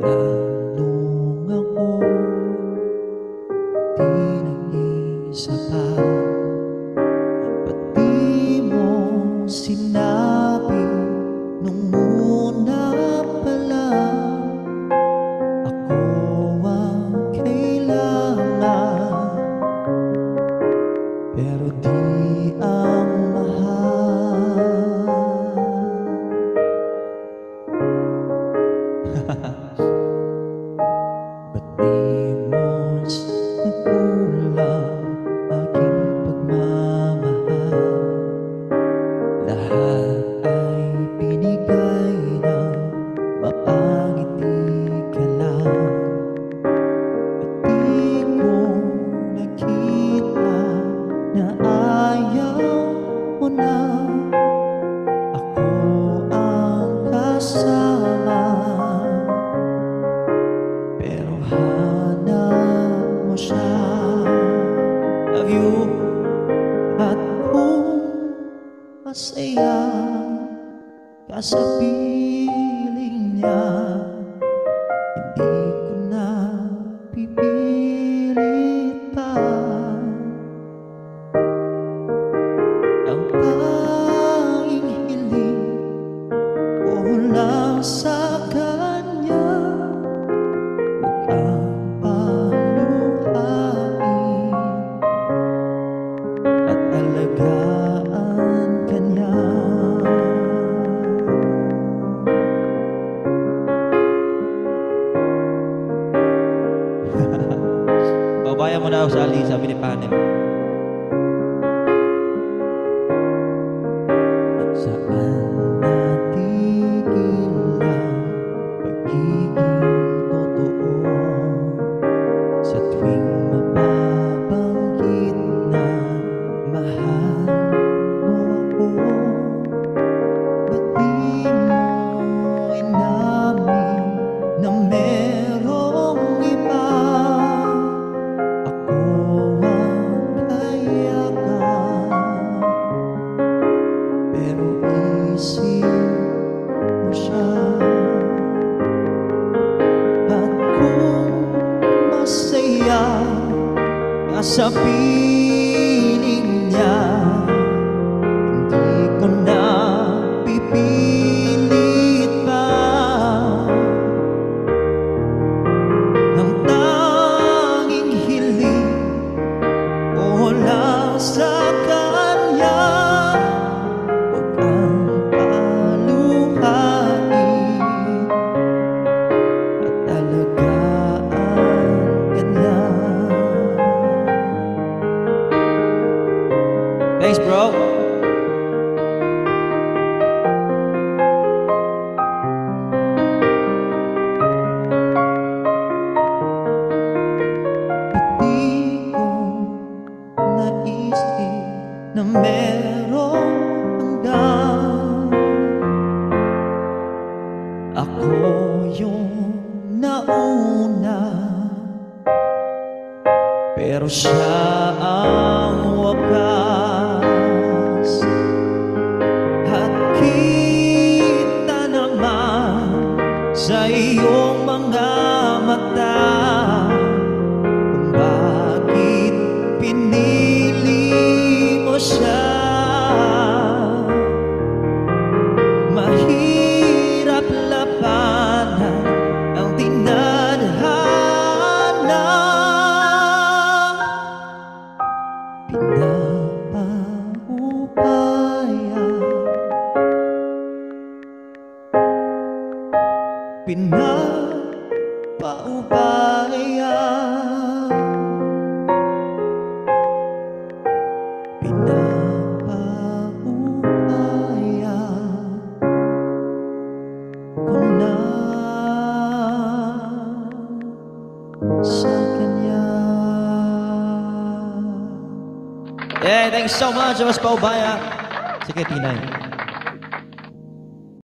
Nung ako di nag-isa pa, ba't di mo sinabi nung una pa lang ako ang kailangan, pero di ang mahal. Ba't di mo nagkulang aking pagmamahal? Lahat ay binigay ng mapangiti ka lang. Ba't di ko nakita na ayaw mo na ako ang kasama? Pero hanap mo siya, love you. At kung masaya ka sa piling niya, hindi ko na pipilit pa. Ang tanging hiling ko lang sa kanya, ang paluhain at alagaan ka niya. Babayan mo na ako sa Ali, sabi ni Panem. Saan natigil ang pagiging totoo? Sa tuwing mapabanggit na mahal mo ako, ba't di mo inamin na merong iba? Ako ang kayakan, pero isip mo siya. At kung masaya ka sa piling niya, hindi ko na pipilit pa. Ang tanging hiling ko lang sa kanya, huwag kang paluhain at alagaan ka niya. Thanks, bro. Di ko naisip na merong hanggang. Ako yung nauna, pero siya ang wakas. At kita naman sa iyong mga mata kung bakit pinili mo siya. Mahirap labanan ang tinadhana, pinapaubaya, pinapaubaya, pinapaubaya ko na sa kanya. Yeah, thanks so much. Mas paubaya. Sige, Tinay.